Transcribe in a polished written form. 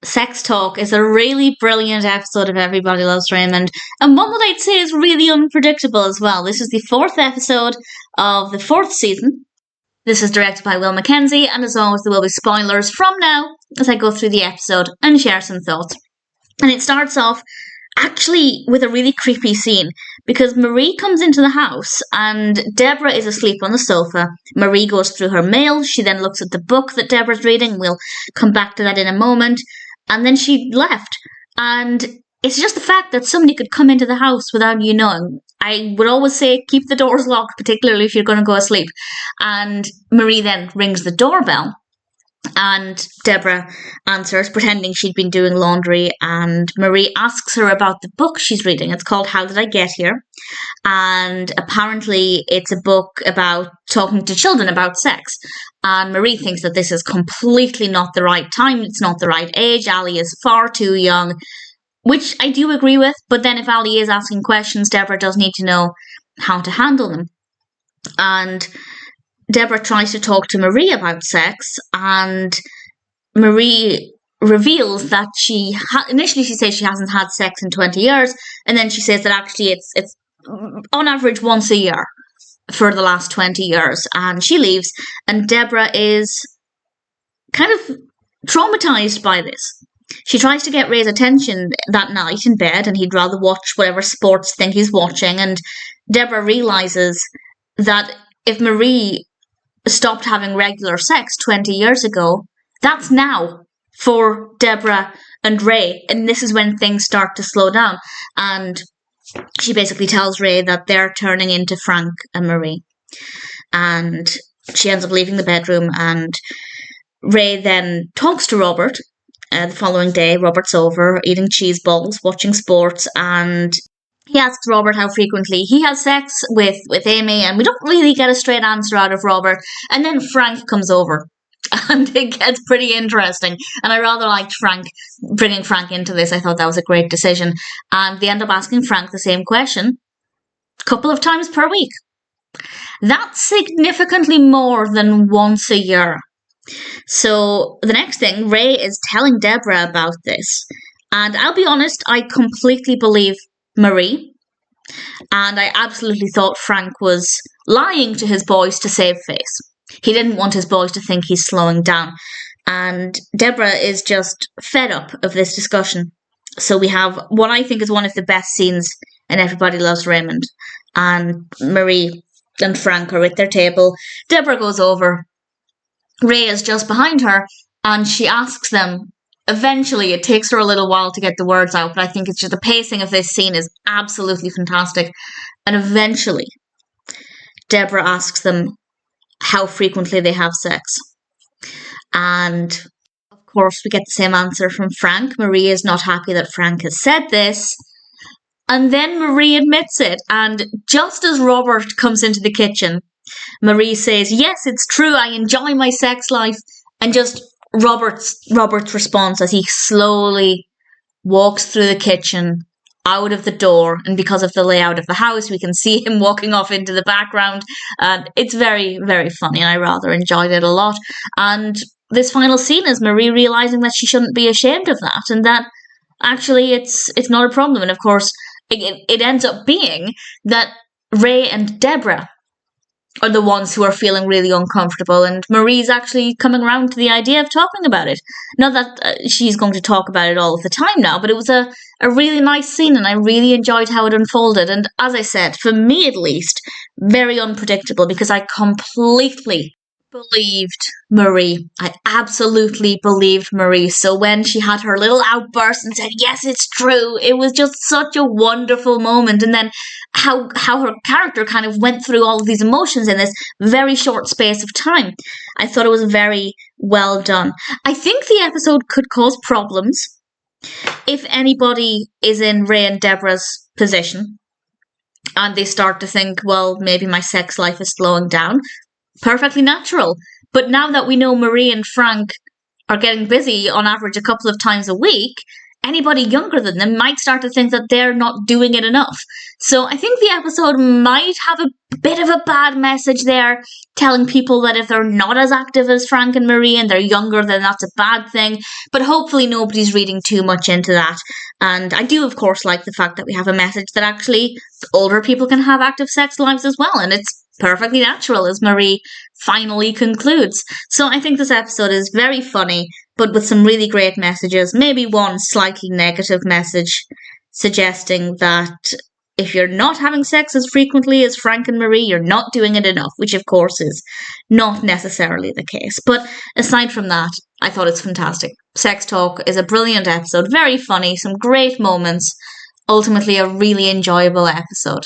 Sex Talk is a really brilliant episode of Everybody Loves Raymond, and one that I'd say is really unpredictable as well. This is the fourth episode of the fourth season. This is directed by Mackenzie, and as always, there will be spoilers from now as I go through the episode and share some thoughts. And it starts off actually with a really creepy scene because Marie comes into the house and Debra is asleep on the sofa. Marie goes through her mail. She then looks at the book that Debra's reading. We'll come back to that in a moment. And then she left. And it's just the fact that somebody could come into the house without you knowing. I would always say keep the doors locked, particularly if you're going to go asleep. And Marie then rings the doorbell. And Debra answers, pretending she'd been doing laundry, and Marie asks her about the book she's reading. It's called How Did I Get Here? And apparently it's a book about talking to children about sex. And Marie thinks that this is completely not the right time. It's not the right age. Ali is far too young, which I do agree with. But then if Ali is asking questions, Debra does need to know how to handle them. And Debra tries to talk to Marie about sex, and Marie reveals that initially she says she hasn't had sex in 20 years, and then she says that actually it's on average once a year for the last 20 years, and she leaves, and Debra is kind of traumatized by this. She tries to get Ray's attention that night in bed, and he'd rather watch whatever sports thing he's watching, and Debra realizes that if Marie stopped having regular sex 20 years ago, that's now for Debra and Ray, and this is when things start to slow down. And she basically tells Ray that they're turning into Frank and Marie, and she ends up leaving the bedroom, and Ray then talks to Robert the following day. Robert's over eating cheese balls, watching sports, and he asks Robert how frequently he has sex with Amy, and we don't really get a straight answer out of Robert. And then Frank comes over, and it gets pretty interesting. And I rather liked bringing Frank into this. I thought that was a great decision. And they end up asking Frank the same question a couple of times per week. That's significantly more than once a year. So the next thing, Ray is telling Debra about this. And I'll be honest, I completely believe Marie, and I absolutely thought Frank was lying to his boys to save face. He didn't want his boys to think he's slowing down, and Debra is just fed up of this discussion. So we have what I think is one of the best scenes in Everybody Loves Raymond, and Marie and Frank are at their table. Debra goes over. Ray is just behind her, and she asks them. Eventually, it takes her a little while to get the words out, but I think it's just the pacing of this scene is absolutely fantastic. And eventually, Debra asks them how frequently they have sex. And, of course, we get the same answer from Frank. Marie is not happy that Frank has said this. And then Marie admits it. And just as Robert comes into the kitchen, Marie says, "Yes, it's true, I enjoy my sex life." And just Robert's response as he slowly walks through the kitchen, out of the door, and because of the layout of the house, we can see him walking off into the background. And it's very, very funny, and I rather enjoyed it a lot. And this final scene is Marie realizing that she shouldn't be ashamed of that, and that actually it's not a problem. And of course, it ends up being that Ray and Debra are the ones who are feeling really uncomfortable, and Marie's actually coming around to the idea of talking about it. Not that she's going to talk about it all of the time now, but it was a really nice scene, and I really enjoyed how it unfolded. And as I said, for me at least, very unpredictable, because I completely believed Marie. I absolutely believed Marie. So when she had her little outburst and said, "Yes, it's true," it was just such a wonderful moment. And then how her character kind of went through all of these emotions in this very short space of time. I thought it was very well done. I think the episode could cause problems if anybody is in Ray and Debra's position and they start to think, well, maybe my sex life is slowing down. Perfectly natural. But now that we know Marie and Frank are getting busy on average a couple of times a week, anybody younger than them might start to think that they're not doing it enough. So I think the episode might have a bit of a bad message there, telling people that if they're not as active as Frank and Marie and they're younger, then that's a bad thing. But hopefully nobody's reading too much into that. And I do, of course, like the fact that we have a message that actually older people can have active sex lives as well. And it's perfectly natural, as Marie finally concludes. So I think this episode is very funny, but with some really great messages. Maybe one slightly negative message suggesting that if you're not having sex as frequently as Frank and Marie, you're not doing it enough, which of course is not necessarily the case. But aside from that, I thought it's fantastic. Sex Talk is a brilliant episode, very funny, some great moments, ultimately a really enjoyable episode.